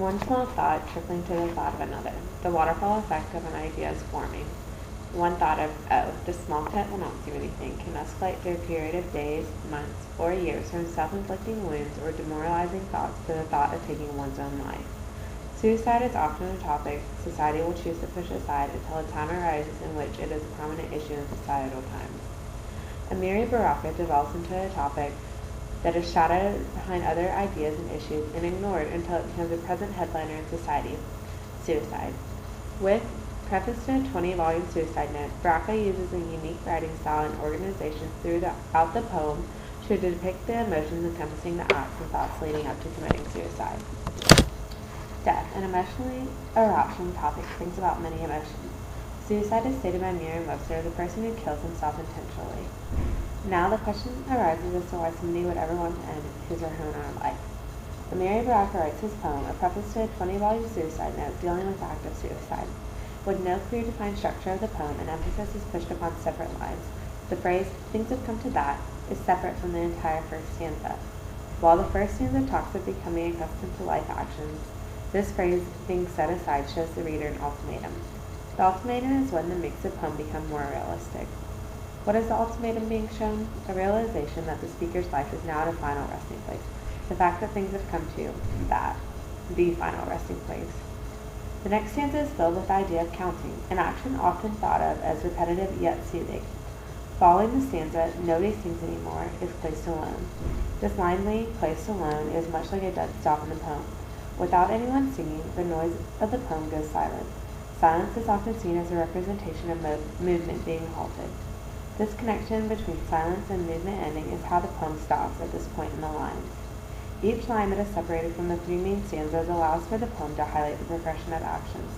One small thought trickling to the thought of another. The waterfall effect of an idea is forming. One thought of, oh, this small cut will not do anything, can escalate through a period of days, months, or years from self-inflicting wounds or demoralizing thoughts to the thought of taking one's own life. Suicide is often a topic society will choose to push aside until a time arises in which it is a prominent issue in societal times. A mere baraka develops into a topic that is shadowed behind other ideas and issues and ignored until it becomes a present headliner in society: suicide. With preface to a 20-volume suicide note, Baraka uses a unique writing style and organization throughout the poem to depict the emotions encompassing the acts and thoughts leading up to committing suicide. Death, an emotionally irrational topic, brings about many emotions. Suicide is stated by Merriam-Webster, the person who kills himself intentionally. Now the question arises as to why somebody would ever want to end his or her own life. Amiri Baraka writes his poem, a preface to a 20-volume suicide note dealing with the act of suicide. With no clear defined structure of the poem, an emphasis is pushed upon separate lines. The phrase, "things have come to that," is separate from the entire first stanza. While the first stanza talks of becoming accustomed to life actions, this phrase, being set aside, shows the reader an ultimatum. The ultimatum is one that makes the poem become more realistic. What is the ultimatum being shown? A realization that the speaker's life is now at a final resting place. The fact that things have come to that, the final resting place. The next stanza is filled with the idea of counting, an action often thought of as repetitive yet soothing. Following the stanza, "nobody sings anymore," is placed alone. This line being placed alone is much like a dead stop in the poem. Without anyone singing, the noise of the poem goes silent. Silence is often seen as a representation of movement being halted. This connection between silence and movement ending is how the poem stops at this point in the lines. Each line that is separated from the three main stanzas allows for the poem to highlight the progression of actions.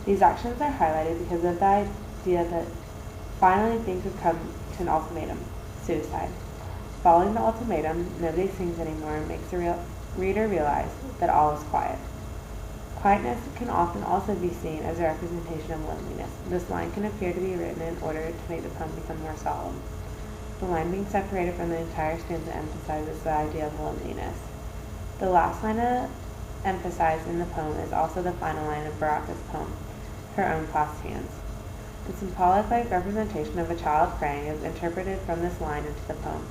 These actions are highlighted because of the idea that finally things have come to an ultimatum: suicide. Following the ultimatum, "nobody sings anymore," makes the reader realize that all is quiet. Quietness can often also be seen as a representation of loneliness. This line can appear to be written in order to make the poem become more solemn. The line being separated from the entire stanza emphasizes the idea of loneliness. The last line emphasized in the poem is also the final line of Baraka's poem, her own clasped hands. The symbolic representation of a child praying is interpreted from this line into the poem,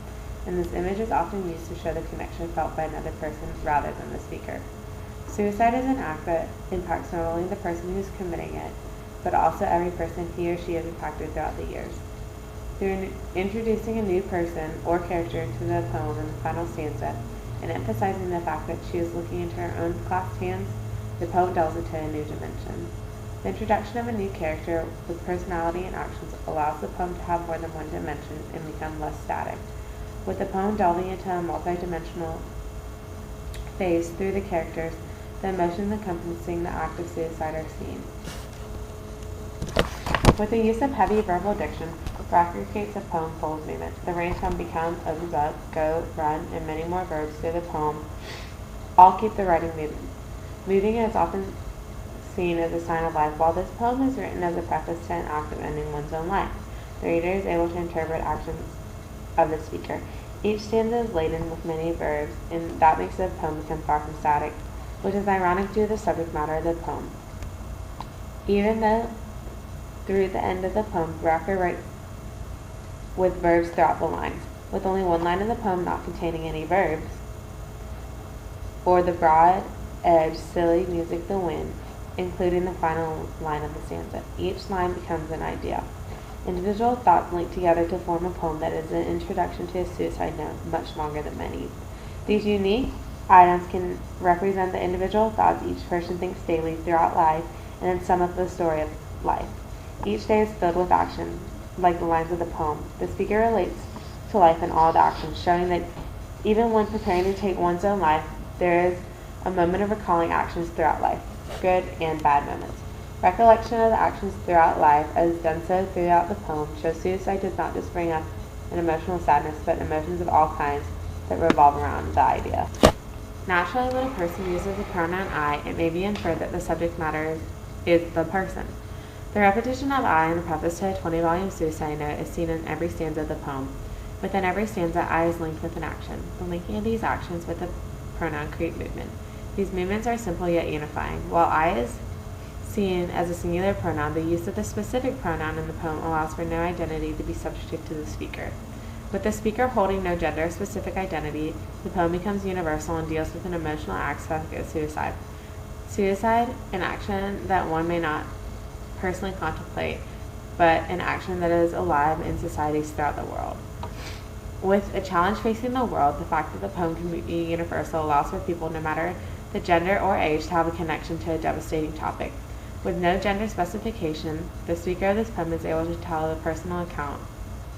and this image is often used to show the connection felt by another person rather than the speaker. Suicide is an act that impacts not only the person who is committing it, but also every person he or she has impacted throughout the years. Through introducing a new person or character into the poem in the final stanza, and emphasizing the fact that she is looking into her own clasped hands, the poem delves into a new dimension. The introduction of a new character with personality and actions allows the poem to have more than one dimension and become less static. With the poem delving into a multi-dimensional phase through the characters, the emotions encompassing the act of suicide are seen. With the use of heavy verbal diction, Baraka creates a poem full of movement. The range from become, opens up, go, run, and many more verbs through the poem all keep the writing moving. Moving is often seen as a sign of life. While this poem is written as a preface to an act of ending one's own life, the reader is able to interpret actions of the speaker. Each stanza is laden with many verbs, and that makes the poem become far from static, which is ironic due to the subject matter of the poem. Even though through the end of the poem, Baraka writes with verbs throughout the lines, with only one line in the poem not containing any verbs, or the broad edge, silly music, the wind, including the final line of the stanza. Each line becomes an idea. Individual thoughts link together to form a poem that is an introduction to a suicide note much longer than many. These unique items can represent the individual thoughts each person thinks daily throughout life and then sum up the story of life. Each day is filled with action, like the lines of the poem. The speaker relates to life in all the actions, showing that even when preparing to take one's own life, there is a moment of recalling actions throughout life, good and bad moments. Recollection of the actions throughout life, as done so throughout the poem, shows suicide does not just bring up an emotional sadness, but emotions of all kinds that revolve around the idea. Naturally, when a person uses the pronoun I, it may be inferred that the subject matter is the person. The repetition of I in the preface to a 20-volume suicide note is seen in every stanza of the poem. Within every stanza, I is linked with an action. The linking of these actions with the pronoun create movement. These movements are simple yet unifying. While I is seen as a singular pronoun, the use of the specific pronoun in the poem allows for no identity to be subjected to the speaker. With the speaker holding no gender-specific identity, the poem becomes universal and deals with an emotional aspect of suicide. Suicide, an action that one may not personally contemplate, but an action that is alive in societies throughout the world. With a challenge facing the world, the fact that the poem can be universal allows for people, no matter the gender or age, to have a connection to a devastating topic. With no gender specification, the speaker of this poem is able to tell a personal account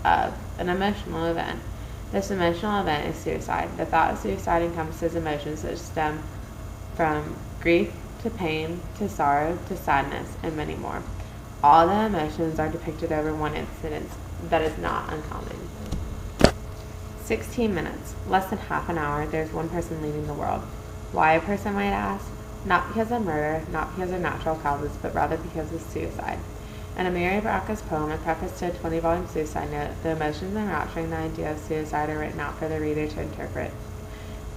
of an emotional event. This emotional event is suicide. The thought of suicide encompasses emotions that stem from grief to pain to sorrow to sadness and many more. All the emotions are depicted over one incident that is not uncommon. 16 minutes, less than half an hour, there's one person leaving the world. Why, a person might ask? Not because of murder, not because of natural causes, but rather because of suicide. In Amiri Baraka's poem, a preface to a 20-volume suicide note, the emotions enrapturing the idea of suicide are written out for the reader to interpret.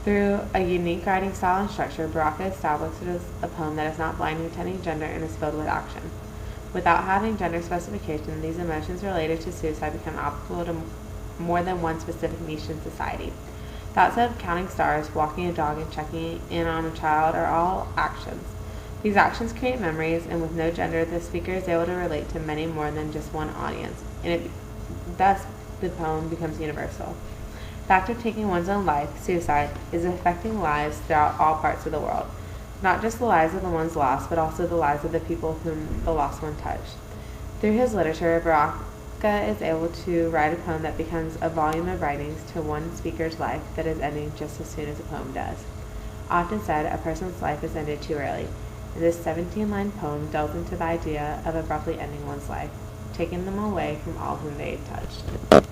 Through a unique writing style and structure, Baraka establishes a poem that is not blinding to any gender and is filled with action. Without having gender specification, these emotions related to suicide become applicable to more than one specific niche in society. Thoughts of counting stars, walking a dog, and checking in on a child are all actions. These actions create memories, and with no gender, the speaker is able to relate to many more than just one audience, and thus the poem becomes universal. The act of taking one's own life, suicide, is affecting lives throughout all parts of the world. Not just the lives of the ones lost, but also the lives of the people whom the lost one touched. Through his literature, Baraka is able to write a poem that becomes a volume of writings to one speaker's life that is ending just as soon as a poem does. Often said, a person's life is ended too early, and this 17-line poem delves into the idea of abruptly ending one's life, taking them away from all whom they had touched.